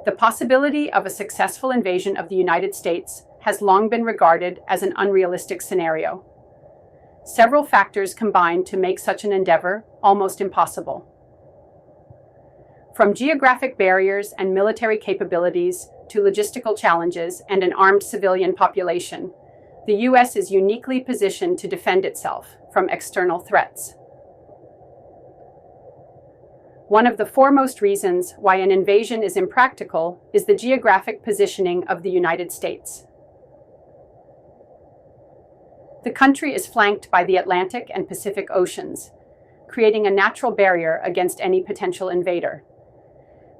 The possibility of a successful invasion of the United States has long been regarded as an unrealistic scenario. Several factors combine to make such an endeavor almost impossible. From geographic barriers and military capabilities to logistical challenges and an armed civilian population, the U.S. is uniquely positioned to defend itself from external threats. One of the foremost reasons why an invasion is impractical is the geographic positioning of the United States. The country is flanked by the Atlantic and Pacific Oceans, creating a natural barrier against any potential invader.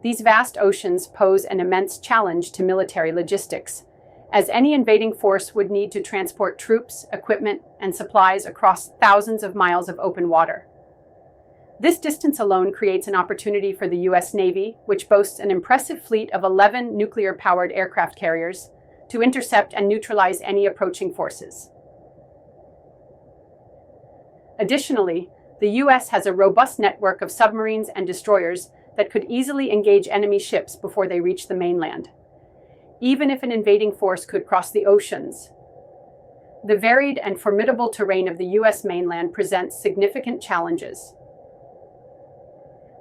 These vast oceans pose an immense challenge to military logistics, as any invading force would need to transport troops, equipment, and supplies across thousands of miles of open water. This distance alone creates an opportunity for the U.S. Navy, which boasts an impressive fleet of 11 nuclear-powered aircraft carriers, to intercept and neutralize any approaching forces. Additionally, the U.S. has a robust network of submarines and destroyers that could easily engage enemy ships before they reach the mainland, even if an invading force could cross the oceans. The varied and formidable terrain of the U.S. mainland presents significant challenges.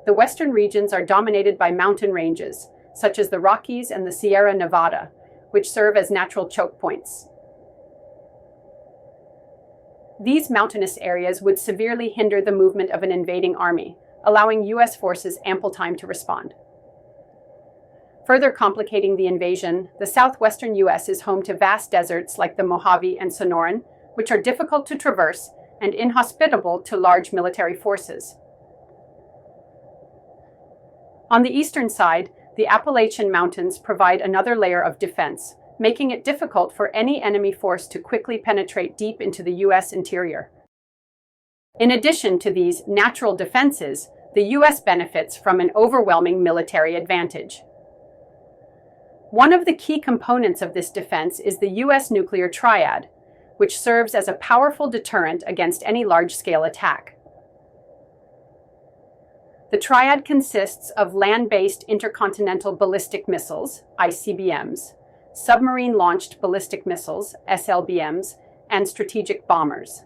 The western regions are dominated by mountain ranges, such as the Rockies and the Sierra Nevada, which serve as natural choke points. These mountainous areas would severely hinder the movement of an invading army, allowing U.S. forces ample time to respond. Further complicating the invasion, the southwestern U.S. is home to vast deserts like the Mojave and Sonoran, which are difficult to traverse and inhospitable to large military forces. On the eastern side, the Appalachian Mountains provide another layer of defense, making it difficult for any enemy force to quickly penetrate deep into the U.S. interior. In addition to these natural defenses, the U.S. benefits from an overwhelming military advantage. One of the key components of this defense is the U.S. nuclear triad, which serves as a powerful deterrent against any large-scale attack. The triad consists of land-based intercontinental ballistic missiles, ICBMs, submarine-launched ballistic missiles, SLBMs, and strategic bombers.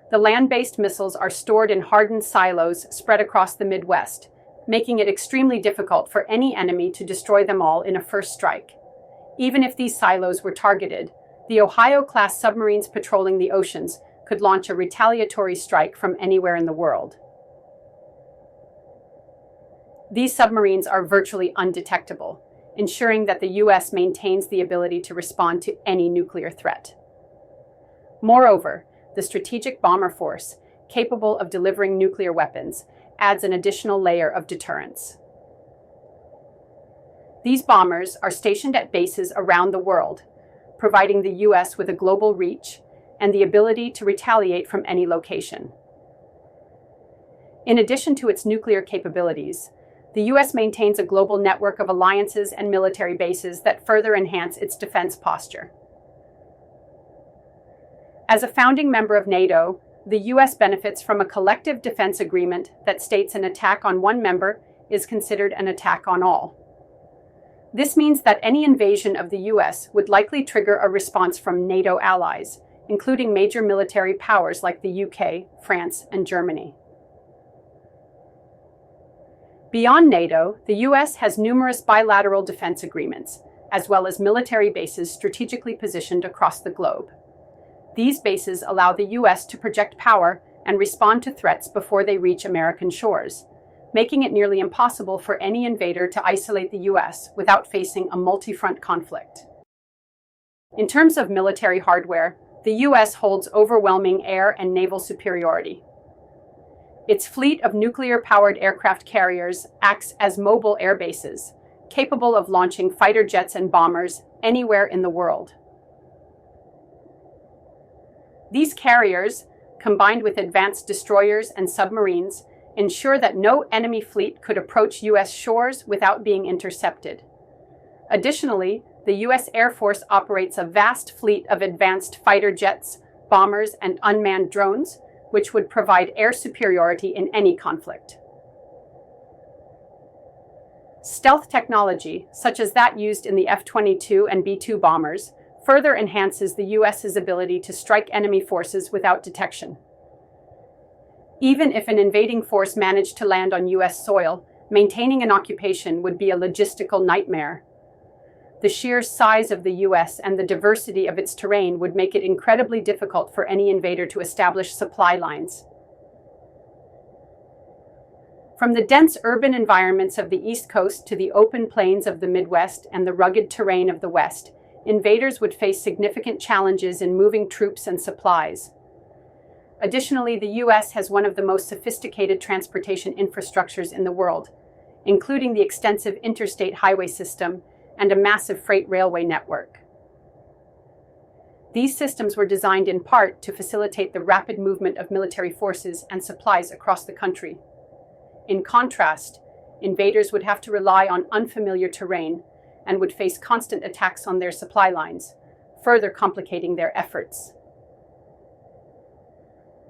The land-based missiles are stored in hardened silos spread across the Midwest, making it extremely difficult for any enemy to destroy them all in a first strike. Even if these silos were targeted, the Ohio-class submarines patrolling the oceans could launch a retaliatory strike from anywhere in the world. These submarines are virtually undetectable, ensuring that the U.S. maintains the ability to respond to any nuclear threat. Moreover, the strategic bomber force, capable of delivering nuclear weapons, adds an additional layer of deterrence. These bombers are stationed at bases around the world, providing the U.S. with a global reach and the ability to retaliate from any location. In addition to its nuclear capabilities, the U.S. maintains a global network of alliances and military bases that further enhance its defense posture. As a founding member of NATO, the U.S. benefits from a collective defense agreement that states an attack on one member is considered an attack on all. This means that any invasion of the U.S. would likely trigger a response from NATO allies, including major military powers like the UK, France, and Germany. Beyond NATO, the U.S. has numerous bilateral defense agreements, as well as military bases strategically positioned across the globe. These bases allow the U.S. to project power and respond to threats before they reach American shores, making it nearly impossible for any invader to isolate the U.S. without facing a multi-front conflict. In terms of military hardware, the U.S. holds overwhelming air and naval superiority. Its fleet of nuclear-powered aircraft carriers acts as mobile air bases, capable of launching fighter jets and bombers anywhere in the world. These carriers, combined with advanced destroyers and submarines, ensure that no enemy fleet could approach U.S. shores without being intercepted. Additionally, the U.S. Air Force operates a vast fleet of advanced fighter jets, bombers, and unmanned drones, which would provide air superiority in any conflict. Stealth technology, such as that used in the F-22 and B-2 bombers, further enhances the U.S.'s ability to strike enemy forces without detection. Even if an invading force managed to land on U.S. soil, maintaining an occupation would be a logistical nightmare. The sheer size of the U.S. and the diversity of its terrain would make it incredibly difficult for any invader to establish supply lines. From the dense urban environments of the East Coast to the open plains of the Midwest and the rugged terrain of the West, invaders would face significant challenges in moving troops and supplies. Additionally, the U.S. has one of the most sophisticated transportation infrastructures in the world, including the extensive interstate highway system and a massive freight railway network. These systems were designed in part to facilitate the rapid movement of military forces and supplies across the country. In contrast, invaders would have to rely on unfamiliar terrain and would face constant attacks on their supply lines, further complicating their efforts.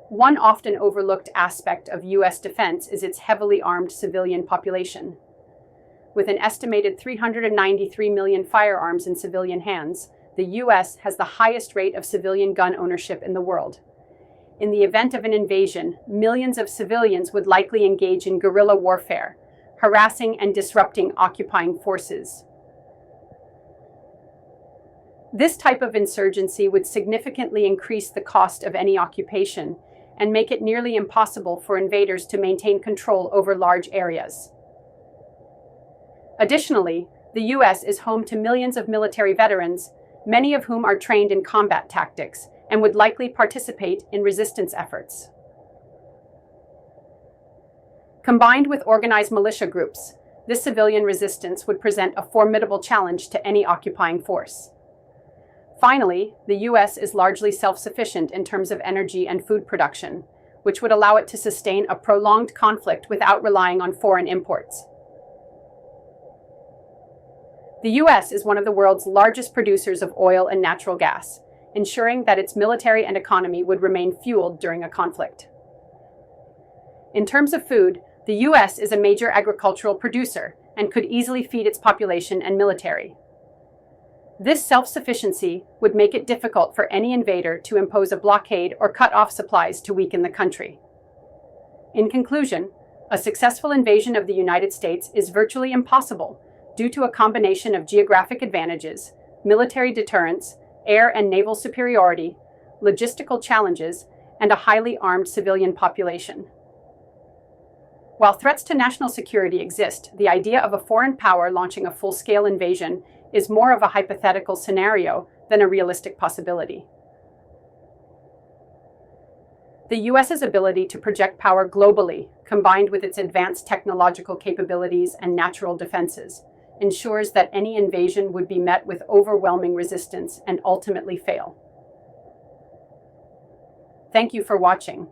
One often overlooked aspect of U.S. defense is its heavily armed civilian population. With an estimated 393 million firearms in civilian hands, the U.S. has the highest rate of civilian gun ownership in the world. In the event of an invasion, millions of civilians would likely engage in guerrilla warfare, harassing and disrupting occupying forces. This type of insurgency would significantly increase the cost of any occupation and make it nearly impossible for invaders to maintain control over large areas. Additionally, the U.S. is home to millions of military veterans, many of whom are trained in combat tactics and would likely participate in resistance efforts. Combined with organized militia groups, this civilian resistance would present a formidable challenge to any occupying force. Finally, the U.S. is largely self-sufficient in terms of energy and food production, which would allow it to sustain a prolonged conflict without relying on foreign imports. The U.S. is one of the world's largest producers of oil and natural gas, ensuring that its military and economy would remain fueled during a conflict. In terms of food, the U.S. is a major agricultural producer and could easily feed its population and military. This self-sufficiency would make it difficult for any invader to impose a blockade or cut off supplies to weaken the country. In conclusion, a successful invasion of the United States is virtually impossible due to a combination of geographic advantages, military deterrence, air and naval superiority, logistical challenges, and a highly armed civilian population. While threats to national security exist, the idea of a foreign power launching a full-scale invasion is more of a hypothetical scenario than a realistic possibility. The U.S.'s ability to project power globally, combined with its advanced technological capabilities and natural defenses, ensures that any invasion would be met with overwhelming resistance and ultimately fail. Thank you for watching.